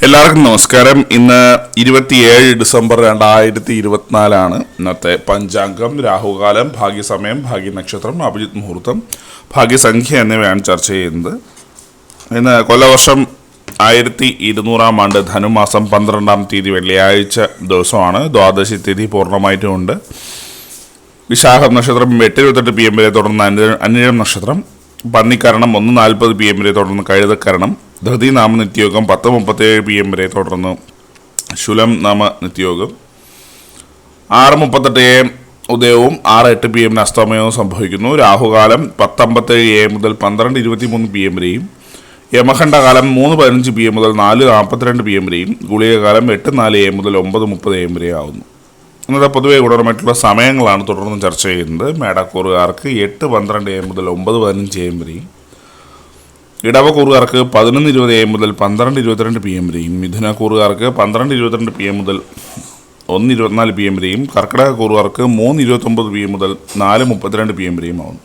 എല്ലാവർക്കും നമസ്കാരം. ഇന്ന് 27 ഡിസംബർ 2024 ഇന്നത്തെ പഞ്ചാംഗം. രാഹുകാലം, ഭാഗ്യസമയം, ഭാഗ്യനക്ഷത്രം, അഭിജിത്ത് മുഹൂർത്തം, ഭാഗ്യസംഖ്യ എന്നിവയാണ് ചർച്ച ചെയ്യുന്നത്. ഇന്ന് കൊല്ലവർഷം 1200 ആണ്ട് ധനുമാസം 12-ാം തീയതി വെള്ളിയാഴ്ച ദിവസമാണ്. ദ്വാദശി തിഥി പൂർണ്ണമായിട്ടുമുണ്ട്. വിശാഖം നക്ഷത്രം 8:28 PM വരെ തുടർന്ന് അനിഴം നക്ഷത്രം, പന്നിക്കരണം 1:40 PM വരെ തുടർന്ന് കഴുതക്കരണം, ധൃതി നാമ നിത്യയോഗം 10:37 PM വരെ തുടർന്ന് ശുലം നാമ നിത്യയോഗം, 6:38 AM ഉദയവും 6:08 PM അസ്തമയവും സംഭവിക്കുന്നു. രാഹുകാലം 10:57 AM മുതൽ 12:23 PM വരെയും, യമഖണ്ഡകാലം 3:15 PM മുതൽ 4:42 PM വരെയും, ഗുളികകാലം 8:04 AM മുതൽ 9:30 AM വരെ ആവുന്നു. ഇന്നത്തെ പൊതുവെ ഗുണപരമായിട്ടുള്ള സമയങ്ങളാണ് തുടർന്ന് ചർച്ച ചെയ്യുന്നത്. മേടക്കൂറുകാർക്ക് 8:12 AM മുതൽ 9:15 AM വരെയും, ഇടവക്കൂറുകാർക്ക് 11:20 AM മുതൽ 12:22 PM വരെയും, മിഥുനക്കൂറുകാർക്ക് 12:22 PM മുതൽ 1:24 PM വരെയും, കർക്കിടകക്കൂറുകാർക്ക് 3:29 PM മുതൽ 4:32 PM വരെയും ആവുന്നു.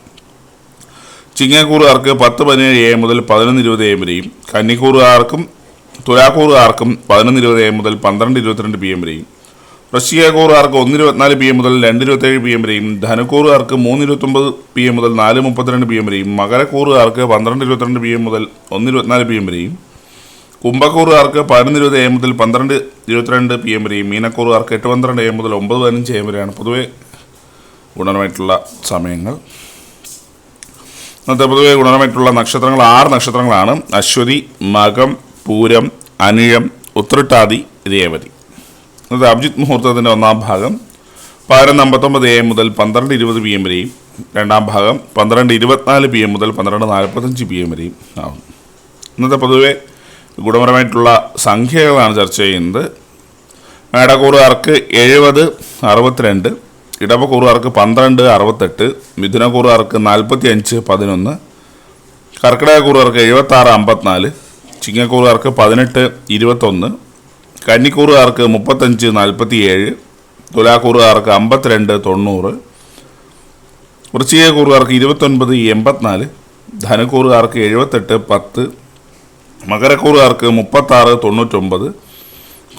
ചിങ്ങക്കൂറുകാർക്ക് 10:17 AM മുതൽ 11:20 AM വരെയും, കന്നിക്കൂറുകാർക്കും തുലാക്കൂറുകാർക്കും 11:20 AM മുതൽ 12:22 PM വരെയും, വൃശ്ചികക്കൂറുകാർക്ക് 1:24 PM മുതൽ 2:27 PM വരെയും, ധനുക്കൂറുകാർക്ക് 3:29 PM മുതൽ 4:32 PM വരെയും, മകരക്കൂറുകാർക്ക് 12:22 PM മുതൽ 1:24 PM വരെയും, കുംഭക്കൂറുകാർക്ക് 11:20 AM മുതൽ 12:22 PM വരെയും, മീനക്കൂറുകാർക്ക് 8:12 AM മുതൽ 9:15 AM വരെയാണ് പൊതുവെ ഗുണപരമായിട്ടുള്ള സമയങ്ങൾ. ഇന്നത്തെ പൊതുവെ ഗുണപരമായിട്ടുള്ള നക്ഷത്രങ്ങൾ 6 നക്ഷത്രങ്ങളാണ്: അശ്വതി, മകം, പൂരം, അനിഴം, ഉത്രട്ടാതി, രേവതി. ഇന്നത്തെ അഭിജിത്ത് മുഹൂർത്തത്തിൻ്റെ ഒന്നാം ഭാഗം 11:59 AM മുതൽ 12:20 PM വരെയും, രണ്ടാം ഭാഗം 12:24 PM മുതൽ 12:45 PM വരെയും ആവും. ഇന്നത്തെ പൊതുവെ ഗുണപരമായിട്ടുള്ള സംഖ്യകളാണ് ചർച്ച ചെയ്യുന്നത്. മേടക്കൂറുകാർക്ക് 70-62, ഇടവക്കൂറുകാർക്ക് 12-68, മിഥുനക്കൂറുകാർക്ക് 45-11, കർക്കിടകക്കൂറുകാർക്ക് 76-54, ചിങ്ങക്കൂറുകാർക്ക് 18-21, കന്നിക്കൂറുകാർക്ക് 35-47, തുലാക്കൂറുകാർക്ക് 52-90, വൃശ്ചികക്കൂറുകാർക്ക് 29-84, ധനുക്കൂറുകാർക്ക് 78-10, മകരക്കൂറുകാർക്ക് 36-99,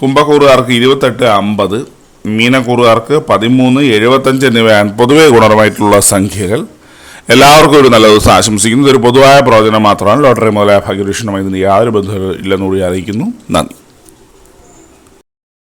കുംഭക്കൂറുകാർക്ക് 28-50, മീനക്കൂറുകാർക്ക് 13-75 എന്നിവയാണ് പൊതുവെ ഗുണപരമായിട്ടുള്ള സംഖ്യകൾ. എല്ലാവർക്കും ഒരു നല്ല ദിവസം ആശംസിക്കുന്നു. ഇതൊരു പൊതുവായ പ്രവചനം മാത്രമാണ്. ലോട്ടറി മുതലായ ഭാഗ്യപരീക്ഷണമായി ഇതിന് യാതൊരു ബന്ധവും ഇല്ലെന്നുകൂടി അറിയിക്കുന്നു. നന്ദി.